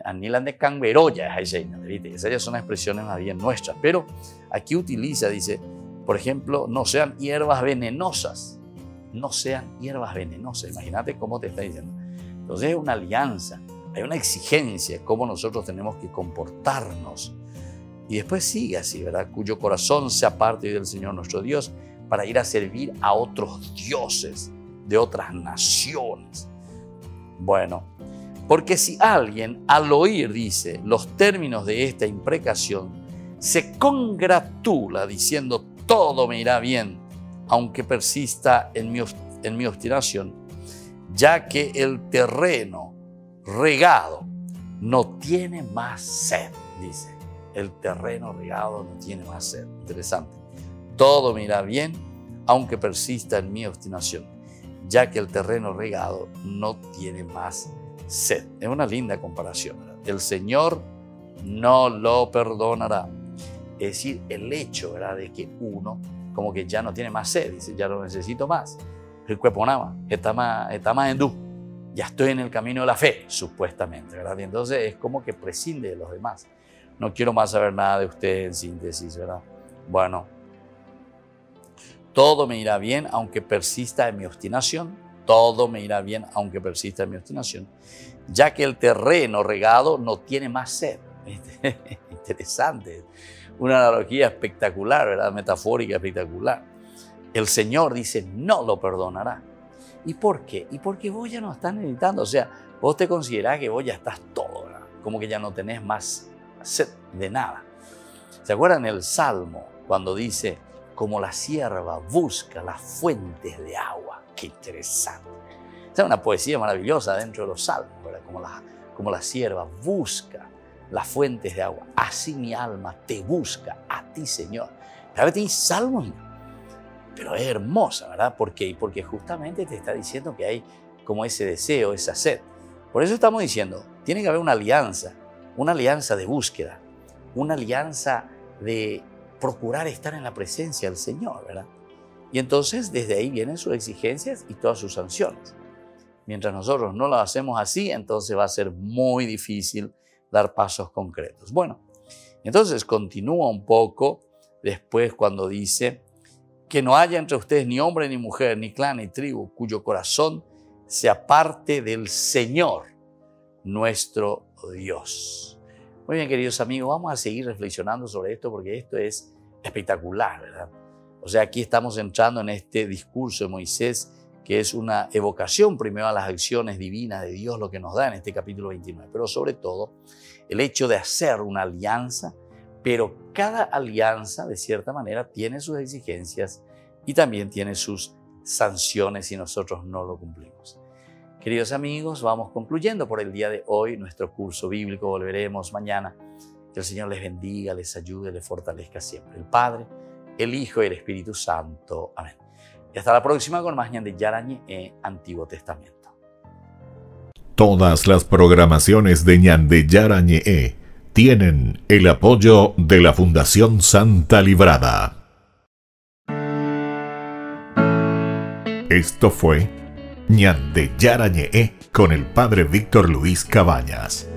Anilan de canveroya, esas ya son expresiones más bien nuestras. Pero aquí utiliza, dice, por ejemplo, no sean hierbas venenosas. No sean hierbas venenosas. Imagínate cómo te está diciendo. Entonces es una alianza, hay una exigencia, cómo nosotros tenemos que comportarnos. Y después sigue así, ¿verdad? Cuyo corazón se aparte del Señor nuestro Dios para ir a servir a otros dioses de otras naciones. Bueno, porque si alguien al oír, dice, los términos de esta imprecación, se congratula diciendo todo me irá bien, aunque persista en mi obstinación, ya que el terreno regado no tiene más sed, dice. El terreno regado no tiene más sed. Interesante. Todo me irá bien, aunque persista en mi obstinación, ya que el terreno regado no tiene más sed. Es una linda comparación, ¿verdad? El Señor no lo perdonará. Es decir, el hecho, ¿verdad?, de que uno como que ya no tiene más sed, dice, ya no necesito más. El cuerpo nada más, está más en ya estoy en el camino de la fe, supuestamente, ¿verdad? Y entonces es como que prescinde de los demás. No quiero más saber nada de usted, en síntesis, ¿verdad? Bueno, todo me irá bien aunque persista en mi obstinación. Todo me irá bien aunque persista en mi obstinación, ya que el terreno regado no tiene más sed. Interesante. Una analogía espectacular, ¿verdad? Metafórica espectacular. El Señor dice, no lo perdonará. ¿Y por qué? Y porque vos ya no estás necesitando. O sea, vos te considerás que vos ya estás todo, ¿verdad? Como que ya no tenés más sed de nada. ¿Se acuerdan el Salmo cuando dice, como la sierva busca las fuentes de agua? Qué interesante. Es una poesía maravillosa dentro de los Salmos, ¿verdad? Como la sierva busca las fuentes de agua. Así mi alma te busca a ti, Señor. A veces hay salmos, pero es hermosa, ¿verdad? ¿Por qué? Porque justamente te está diciendo que hay como ese deseo, esa sed. Por eso estamos diciendo, tiene que haber una alianza de búsqueda, una alianza de procurar estar en la presencia del Señor, ¿verdad? Y entonces desde ahí vienen sus exigencias y todas sus sanciones. Mientras nosotros no lo hacemos así, entonces va a ser muy difícil dar pasos concretos. Bueno, entonces continúa un poco después cuando dice que no haya entre ustedes ni hombre ni mujer, ni clan ni tribu, cuyo corazón se aparte del Señor, nuestro Dios. Muy bien, queridos amigos, vamos a seguir reflexionando sobre esto porque esto es espectacular, ¿verdad? O sea, aquí estamos entrando en este discurso de Moisés, que es una evocación primero a las acciones divinas de Dios, lo que nos da en este capítulo 29, pero sobre todo el hecho de hacer una alianza, pero cada alianza de cierta manera tiene sus exigencias y también tiene sus sanciones si nosotros no lo cumplimos. Queridos amigos, vamos concluyendo por el día de hoy nuestro curso bíblico. Volveremos mañana. Que el Señor les bendiga, les ayude, les fortalezca siempre. El Padre, el Hijo y el Espíritu Santo. Amén. Y hasta la próxima con más Ñan de Yarañe e Antiguo Testamento. Todas las programaciones de Ñan de Yarañe tienen el apoyo de la Fundación Santa Librada. Esto fue Ñan de Yarañe con el Padre Víctor Luis Cabañas.